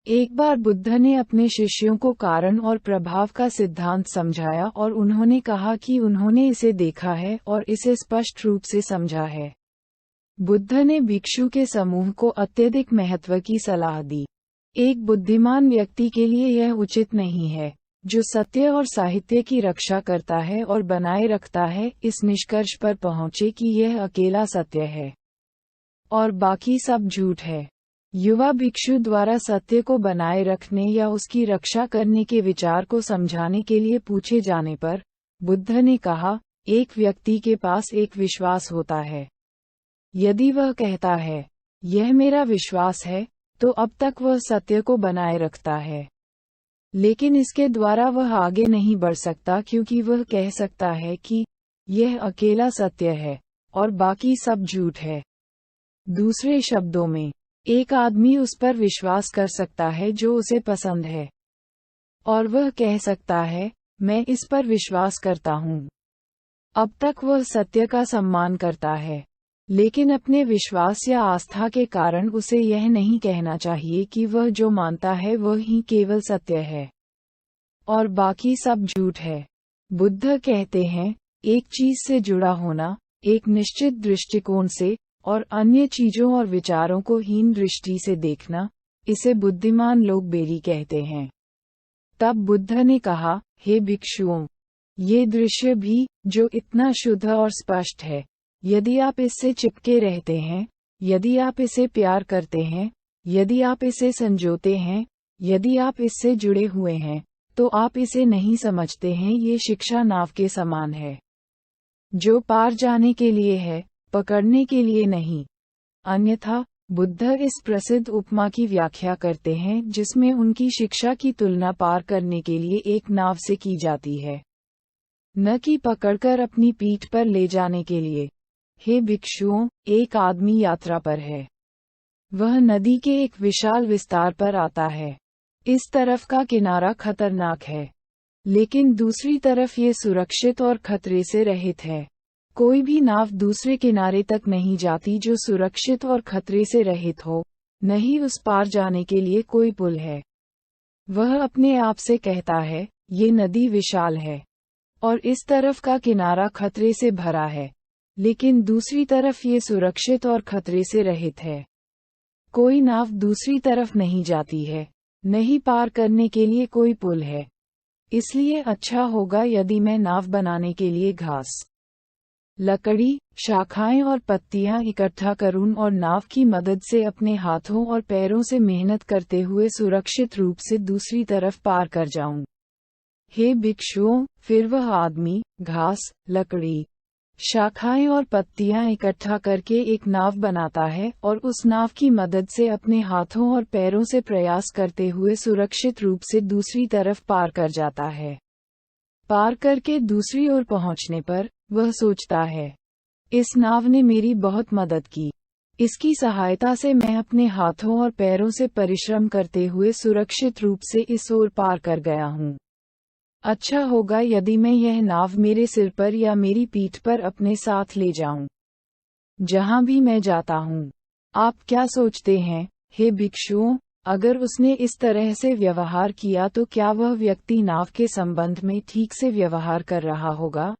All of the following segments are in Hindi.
एक बार बुद्ध ने अपने शिष्यों को कारण और प्रभाव का सिद्धांत समझाया और उन्होंने कहा कि उन्होंने इसे देखा है और इसे स्पष्ट रूप से समझा है। बुद्ध ने भिक्षु के समूह को अत्यधिक महत्व की सलाह दी। एक बुद्धिमान व्यक्ति के लिए यह उचित नहीं है, जो सत्य और साहित्य की रक्षा करता है और बनाए रखता है, इस निष्कर्ष पर पहुंचे कि यह अकेला सत्य है और बाकी सब झूठ है। युवा भिक्षु द्वारा सत्य को बनाए रखने या उसकी रक्षा करने के विचार को समझाने के लिए पूछे जाने पर, बुद्ध ने कहा, एक व्यक्ति के पास एक विश्वास होता है। यदि वह कहता है, यह मेरा विश्वास है, तो अब तक वह सत्य को बनाए रखता है। लेकिन इसके द्वारा वह आगे नहीं बढ़ सकता क्योंकि वह कह सकता है कि यह अकेला सत्य है और बाकी सब झूठ है। दूसरे शब्दों में, एक आदमी उस पर विश्वास कर सकता है जो उसे पसंद है, और वह कह सकता है, मैं इस पर विश्वास करता हूँ। अब तक वह सत्य का सम्मान करता है, लेकिन अपने विश्वास या आस्था के कारण उसे यह नहीं कहना चाहिए कि वह जो मानता है वह ही केवल सत्य है और बाकी सब झूठ है। बुद्ध कहते हैं, एक चीज से जुड़ा होना, एक निश्चित दृष्टिकोण से, और अन्य चीजों और विचारों को हीन दृष्टि से देखना, इसे बुद्धिमान लोग बेरी कहते हैं। तब बुद्ध ने कहा, हे भिक्षुओं, ये दृश्य भी, जो इतना शुद्ध और स्पष्ट है, यदि आप इससे चिपके रहते हैं, यदि आप इसे प्यार करते हैं, यदि आप इसे संजोते हैं, यदि आप इससे जुड़े हुए हैं, तो आप इसे नहीं समझते हैं। ये शिक्षा नाव के समान है, जो पार जाने के लिए है, पकड़ने के लिए नहीं। अन्यथा, बुद्ध इस प्रसिद्ध उपमा की व्याख्या करते हैं जिसमें उनकी शिक्षा की तुलना पार करने के लिए एक नाव से की जाती है, न कि पकड़कर अपनी पीठ पर ले जाने के लिए। हे भिक्षुओं, एक आदमी यात्रा पर है। वह नदी के एक विशाल विस्तार पर आता है। इस तरफ का किनारा खतरनाक है, लेकिन दूसरी तरफ ये सुरक्षित और खतरे से रहित है। कोई भी नाव दूसरे किनारे तक नहीं जाती जो सुरक्षित और खतरे से रहित हो, न ही उस पार जाने के लिए कोई पुल है। वह अपने आप से कहता है, ये नदी विशाल है और इस तरफ का किनारा खतरे से भरा है, लेकिन दूसरी तरफ ये सुरक्षित और खतरे से रहित है। कोई नाव दूसरी तरफ नहीं जाती है, नहीं पार करने के लिए कोई पुल है। इसलिए अच्छा होगा यदि मैं नाव बनाने के लिए घास, लकड़ी, शाखाएं और पत्तियां इकट्ठा करूं और नाव की मदद से अपने हाथों और पैरों से मेहनत करते हुए सुरक्षित रूप से दूसरी तरफ पार कर जाऊं। हे भिक्षुओं, फिर वह आदमी घास, लकड़ी, शाखाएं और पत्तियां इकट्ठा करके एक नाव बनाता है और उस नाव की मदद से अपने हाथों और पैरों से प्रयास करते हुए सुरक्षित रूप से दूसरी तरफ पार कर जाता है। पार करके दूसरी ओर पहुंचने पर, वह सोचता है, इस नाव ने मेरी बहुत मदद की। इसकी सहायता से मैं अपने हाथों और पैरों से परिश्रम करते हुए सुरक्षित रूप से इस ओर पार कर गया हूँ। अच्छा होगा यदि मैं यह नाव मेरे सिर पर या मेरी पीठ पर अपने साथ ले जाऊं, जहां भी मैं जाता हूं। आप क्या सोचते हैं, हे भिक्षुओं, अगर उसने इस तरह से व्यवहार किया तो क्या वह व्यक्ति नाव के संबंध में ठीक से व्यवहार कर रहा होगा?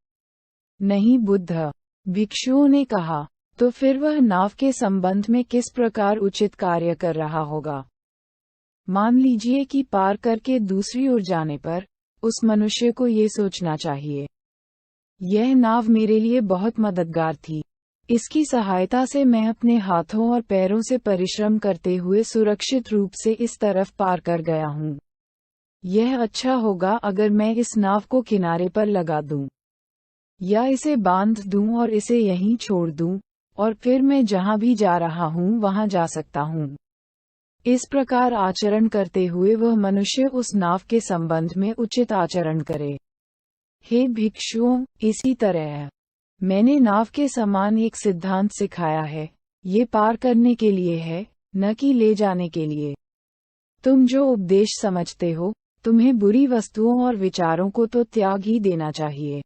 नहीं। बुद्ध भिक्षुओं ने कहा, तो फिर वह नाव के संबंध में किस प्रकार उचित कार्य कर रहा होगा? मान लीजिए कि पार करके दूसरी ओर जाने पर, उस मनुष्य को ये सोचना चाहिए, यह नाव मेरे लिए बहुत मददगार थी। इसकी सहायता से मैं अपने हाथों और पैरों से परिश्रम करते हुए सुरक्षित रूप से इस तरफ पार कर गया हूँ। यह अच्छा होगा अगर मैं इस नाव को किनारे पर लगा दूं, या इसे बांध दूं और इसे यहीं छोड़ दूं, और फिर मैं जहां भी जा रहा हूं वहां जा सकता हूं। इस प्रकार आचरण करते हुए वह मनुष्य उस नाव के संबंध में उचित आचरण करे। हे भिक्षुओं, इसी तरह मैंने नाव के समान एक सिद्धांत सिखाया है। ये पार करने के लिए है, न कि ले जाने के लिए। तुम जो उपदेश समझते हो, तुम्हें बुरी वस्तुओं और विचारों को तो त्याग ही देना चाहिए,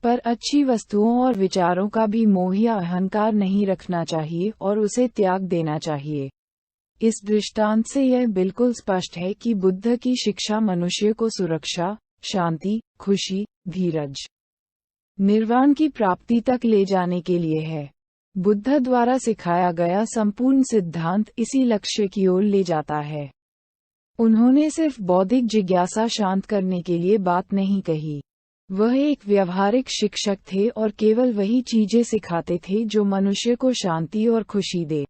पर अच्छी वस्तुओं और विचारों का भी मोह या अहंकार नहीं रखना चाहिए और उसे त्याग देना चाहिए। इस दृष्टांत से यह बिल्कुल स्पष्ट है कि बुद्ध की शिक्षा मनुष्य को सुरक्षा, शांति, खुशी, धीरज, निर्वाण की प्राप्ति तक ले जाने के लिए है। बुद्ध द्वारा सिखाया गया संपूर्ण सिद्धांत इसी लक्ष्य की ओर ले जाता है। उन्होंने सिर्फ बौद्धिक जिज्ञासा शांत करने के लिए बात नहीं कही। वह एक व्यवहारिक शिक्षक थे और केवल वही चीजें सिखाते थे जो मनुष्य को शांति और खुशी दे।